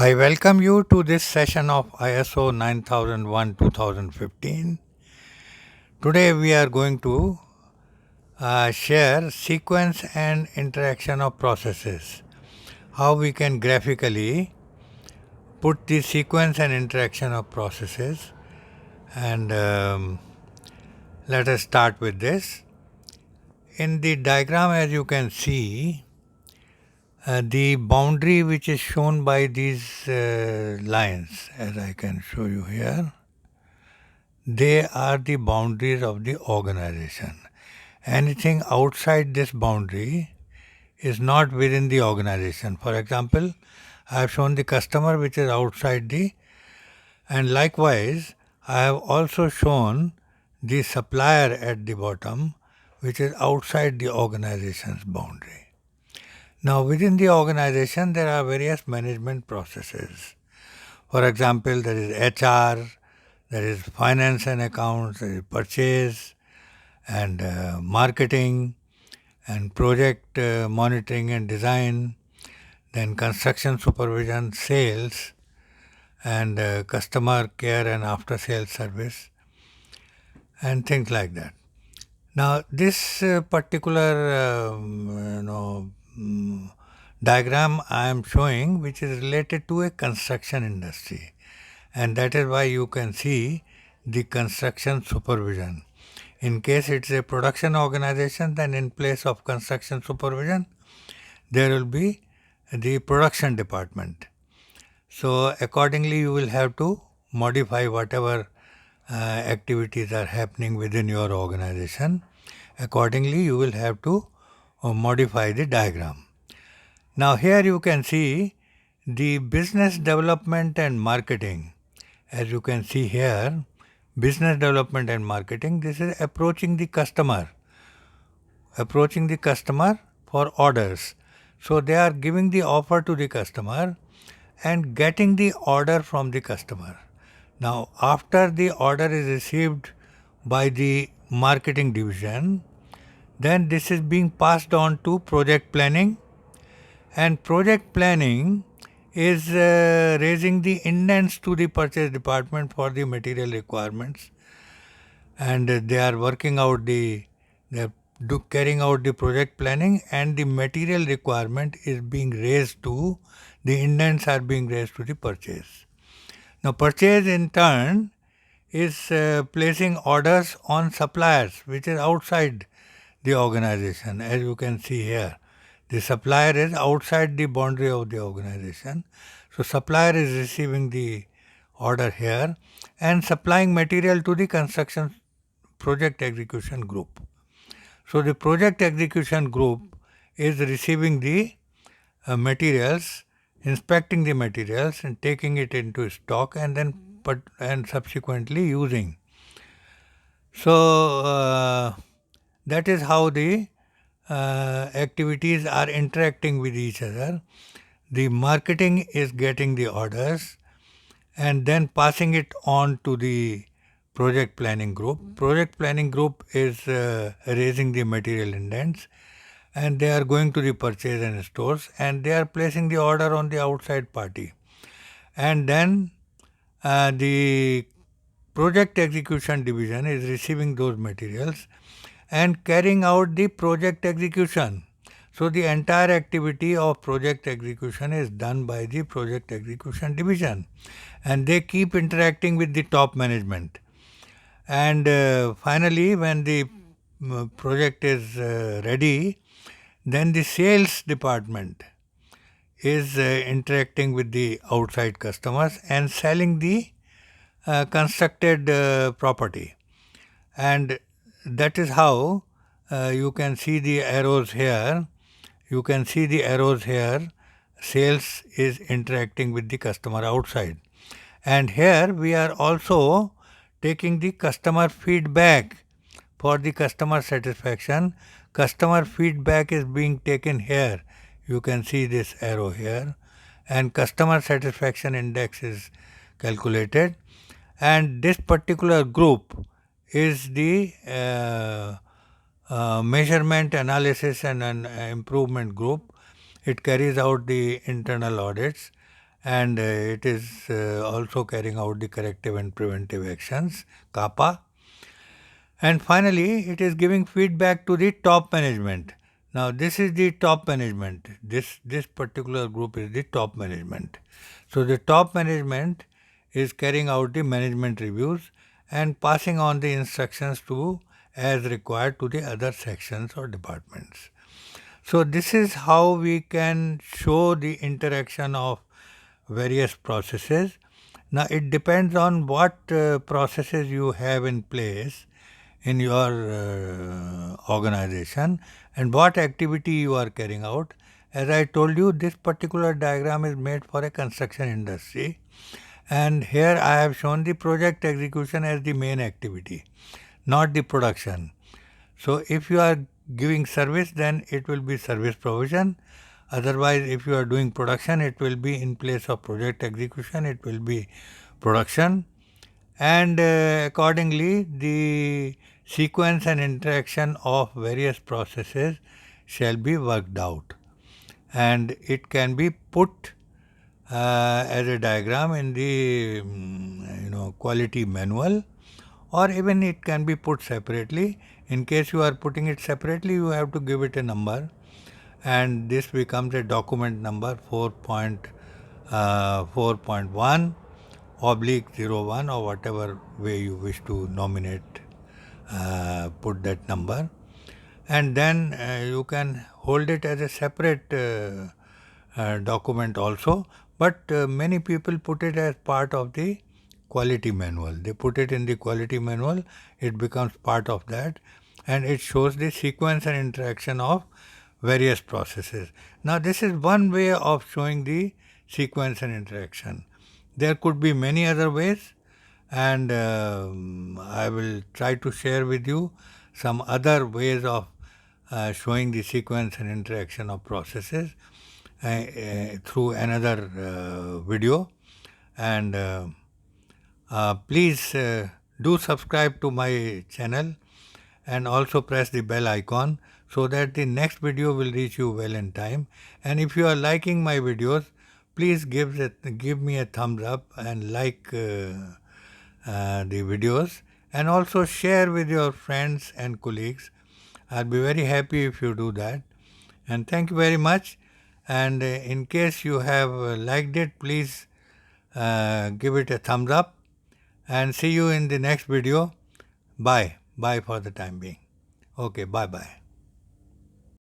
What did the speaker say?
I welcome you to this session of ISO 9001 2015. Today we are going to share sequence and interaction of processes. How we can graphically put the sequence and interaction of processes. And let us start with this. In the diagram, as you can see, the boundary which is shown by these lines, as I can show you here, they are the boundaries of the organization. Anything outside this boundary is not within the organization. For example, I have shown the customer which is outside and likewise I have also shown the supplier at the bottom which is outside the organization's boundary. Now within the organization there are various management processes. For example, there is HR, there is finance and accounts, there is purchase and marketing and project monitoring and design, then construction supervision, sales and customer care and after sales service and things like that. Now this particular diagram I am showing which is related to a construction industry, and that is why you can see the construction supervision. In case it's a production organization, then in place of construction supervision there will be the production department. So accordingly you will have to modify whatever activities are happening within your organization. Accordingly you will have to modify the diagram. Now here you can see the business development and marketing. As you can see here, business development and marketing, this is approaching the customer for orders. So they are giving the offer to the customer and getting the order from the customer. Now after the order is received by the marketing division, then this is being passed on to project planning, and project planning is raising the indents to the purchase department for the material requirements, and they are working out carrying out the project planning, and the material requirement is being raised to the indents are being raised to the purchase. Now purchase in turn is placing orders on suppliers which is outside the organization. As you can see here, the supplier is outside the boundary of the organization. So supplier is receiving the order here and supplying material to the construction project execution group. So the project execution group is receiving the materials, inspecting the materials and taking it into stock and then subsequently using. So that is how the activities are interacting with each other. The marketing is getting the orders and then passing it on to the project planning group. Project planning group is raising the material indents, and they are going to the purchase and stores and they are placing the order on the outside party. And then the project execution division is receiving those materials and carrying out the project execution. So the entire activity of project execution is done by the project execution division, and they keep interacting with the top management. And finally, when the project is ready, then the sales department is interacting with the outside customers and selling the constructed property. And that is how you can see the arrows here. You can see the arrows here. Sales is interacting with the customer outside. And here we are also taking the customer feedback for the customer satisfaction. Customer feedback is being taken here. You can see this arrow here, and customer satisfaction index is calculated, and this particular group is the measurement, analysis and improvement group. It carries out the internal audits, and it is also carrying out the corrective and preventive actions, kappa. And finally, it is giving feedback to the top management. Now, this is the top management. This particular group is the top management. So, the top management is carrying out the management reviews and passing on the instructions to as required to the other sections or departments. So, this is how we can show the interaction of various processes. Now, it depends on what processes you have in place in your organization and what activity you are carrying out. As I told you, this particular diagram is made for a construction industry, and here I have shown the project execution as the main activity, not the production. So if you are giving service, then it will be service provision. Otherwise, if you are doing production, it will be in place of project execution, it will be production. And accordingly, the sequence and interaction of various processes shall be worked out. And it can be put as a diagram in the quality manual, or even it can be put separately. In case you are putting it separately, you have to give it a number, and this becomes a document number 4.1 oblique 01, or whatever way you wish to nominate, put that number, and then you can hold it as a separate document also. But many people put it as part of the quality manual. They put it in the quality manual, it becomes part of that, and it shows the sequence and interaction of various processes. Now, this is one way of showing the sequence and interaction. There could be many other ways, and I will try to share with you some other ways of showing the sequence and interaction of processes through another video. And please do subscribe to my channel and also press the bell icon so that the next video will reach you well in time. And if you are liking my videos, please give me a thumbs up and like the videos, and also share with your friends and colleagues. I'll be very happy if you do that. And thank you very much. And in case you have liked it, please give it a thumbs up, and see you in the next video. Bye. Bye for the time being. Okay, bye bye.